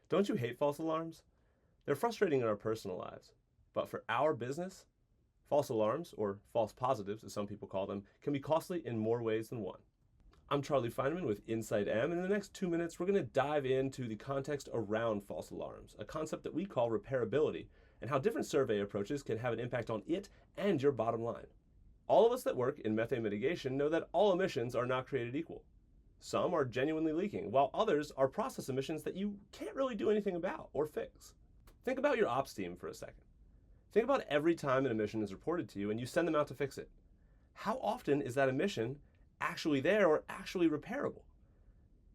Don't you hate false alarms? They're frustrating in our personal lives. But for our business, false alarms, or false positives as some people call them, can be costly in more ways than one. I'm Charlie Feineman with Insight M, and in the next 2 minutes, we're going to dive into the context around false alarms, a concept that we call repairability, and how different survey approaches can have an impact on it and your bottom line. All of us that work in methane mitigation know that all emissions are not created equal. Some are genuinely leaking, while others are process emissions that you can't really do anything about or fix. Think about your ops team for a second. Think about every time an emission is reported to you and you send them out to fix it. How often is that emission actually there or actually repairable?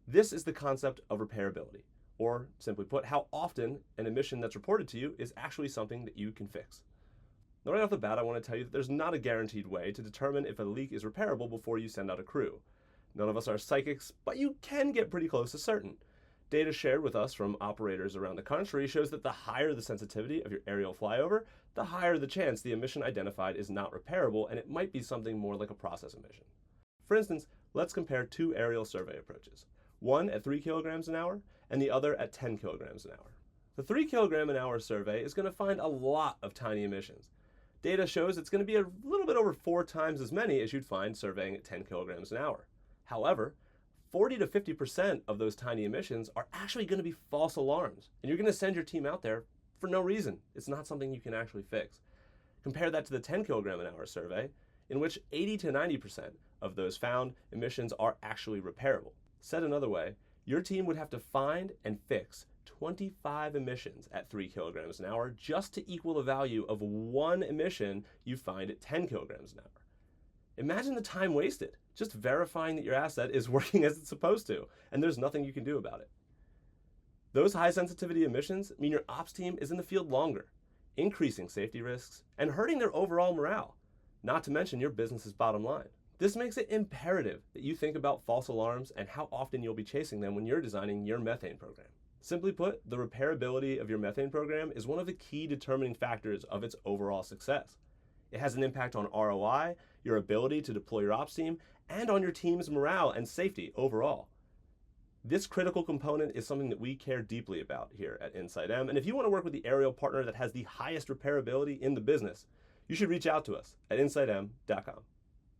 This is the concept of repairability, or simply put, how often an emission that's reported to you is actually something that you can fix. Now, right off the bat, I want to tell you that there's not a guaranteed way to determine if a leak is repairable before you send out a crew. None of us are psychics, but you can get pretty close to certain. Data shared with us from operators around the country shows that the higher the sensitivity of your aerial flyover, the higher the chance the emission identified is not repairable, and it might be something more like a process emission. For instance, let's compare two aerial survey approaches, one at 3 kilograms an hour and the other at 10 kilograms an hour. The 3 kilogram an hour survey is going to find a lot of tiny emissions. Data shows it's going to be a little bit over 4 times as many as you'd find surveying at 10 kilograms an hour. However, 40 to 50% of those tiny emissions are actually going to be false alarms, and you're going to send your team out there for no reason. It's not something you can actually fix. Compare that to the 10 kilogram an hour survey, in which 80 to 90% of those found emissions are actually repairable. Said another way, your team would have to find and fix 25 emissions at 3 kilograms an hour just to equal the value of one emission you find at 10 kilograms an hour. Imagine the time wasted just verifying that your asset is working as it's supposed to, and there's nothing you can do about it. Those high sensitivity emissions mean your ops team is in the field longer, increasing safety risks and hurting their overall morale, not to mention your business's bottom line. This makes it imperative that you think about false alarms and how often you'll be chasing them when you're designing your methane program. Simply put, the repairability of your methane program is one of the key determining factors of its overall success. It has an impact on ROI, your ability to deploy your ops team, and on your team's morale and safety overall. This critical component is something that we care deeply about here at Insight M, and if you want to work with the aerial partner that has the highest repairability in the business, you should reach out to us at insightm.com.